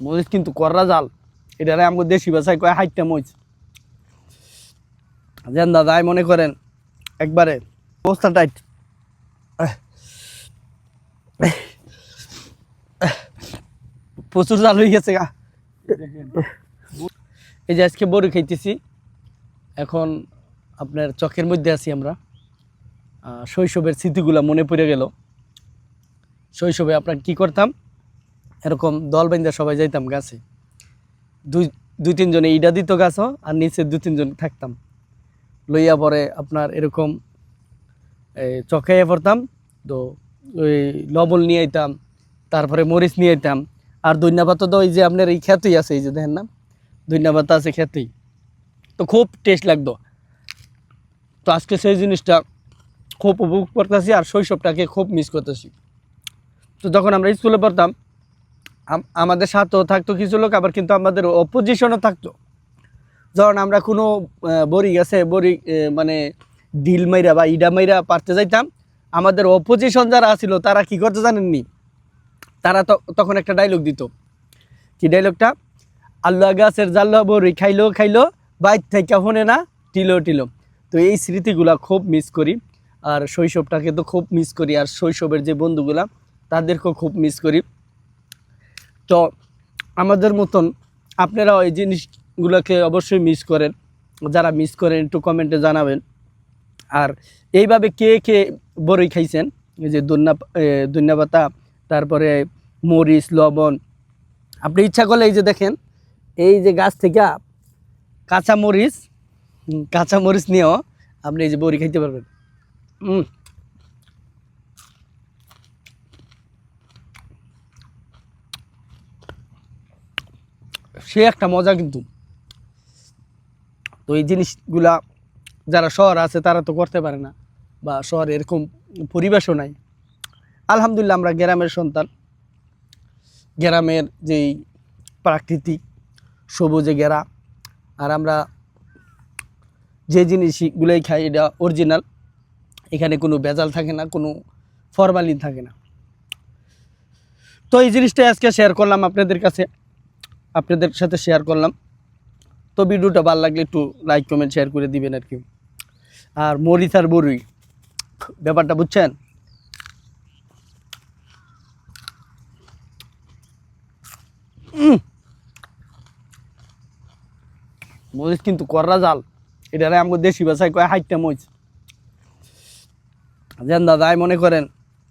মরিচ কিন্তু কররা জাল, এটারে আমাকে দেশি ভাষায় কয় হাইটটা মরিচ। যেন দাদাই মনে করেন একবারে অবস্থা টাইট। প্রচুর জাল হয়ে গেছে গা। এই যে আজকে বড়ি খাইতেছি, এখন আপনার চকের মধ্যে আছি আমরা। শৈশবের স্মৃতিগুলা মনে পড়ে গেল। শৈশবে আপনার কি করতাম, এরকম দল বাইন্দা সবাই যাইতাম গাছে, দুই তিনজনে ইডা দিত গাছও, আর নিচে 2-3 জন থাকতাম, লইয়া পরে আপনার এরকম চকাইয়া পড়তাম। তো ওই লবণ নিয়ে আইতাম, তারপরে মরিচ নিয়ে আইতাম, আর ধনিয়া পাতা তো ওই যে আপনার এই খেতেই আছে, এই যে দেখেন না ধনিয়া পাতা আছে খেতেই, তো খুব টেস্ট লাগতো। তো আজকে সেই জিনিসটা খুব উপভোগ করতেছি, আর শৈশবটাকে খুব মিস করতেছি। তো যখন আমরা স্কুলে পড়তাম, আমাদের সাথেও থাকতো কিছু লোক, আবার কিন্তু আমাদের অপোজিশনও থাকতো। যখন আমরা কোনো বড়ি গাছে বড়ি মানে ডিল মাইরা বা ইডা মাইরা পারতে যাইতাম, আমাদের অপোজিশন যারা আছিল তারা কি করতে জানেননি, তারা তখন একটা ডায়লগ দিত। কি ডায়লগটা? আল্লাহ গাছের জাল্লা বড়ি খাইলো খাইলো, বাইর থেকে ফোনে না টিলো টিলো। তো এই স্মৃতিগুলা খুব মিস করি, আর শৈশবটাকে তো খুব মিস করি, আর শৈশবের যে বন্ধুগুলা তাদেরকেও খুব মিস করি। তো আমাদের মতন আপনারা এই জিনিসগুলোকে অবশ্যই মিস করেন, যারা মিস করেন একটু কমেন্টে জানাবেন। আর এইভাবে কে কে বড়ি খাইছেন, এই যে ধনিয়া পাতা, তারপরে মরিচ লবণ, আপনি ইচ্ছা করলে এই যে দেখেন, এই যে গাছ থেকে কাঁচা মরিচ নিয়েও আপনি এই যে বড়ি খাইতে পারবেন। সে একটা মজা কিন্তু। তো এই জিনিসগুলা যারা শহর আছে তারা তো করতে পারে না, বা শহরে এরকম পরিবেশও নাই। আলহামদুলিল্লাহ আমরা গ্রামের সন্তান, গ্রামের যেই প্রাকৃতিক সবুজে ঘেরা, আর আমরা যে জিনিসগুলোই খাই এটা অরিজিনাল, এখানে কোনো ভেজাল থাকে না, কোনো ফরমালিন থাকে না। তো এই জিনিসটা আজকে শেয়ার করলাম আপনাদের সাথে শেয়ার করলাম। তো ভিডিওটা ভালো লাগলে একটু লাইক কমেন্ট শেয়ার করে দিবেন আর কি। আর মরিচ আর বড়ি ব্যাপারটা বুঝছেন? মরিচ কিন্তু কররা জাল, এটারে আমাকে দেশি ভাষায় কয় হাইটটা মরিচ। যেন দাদাই মনে করেন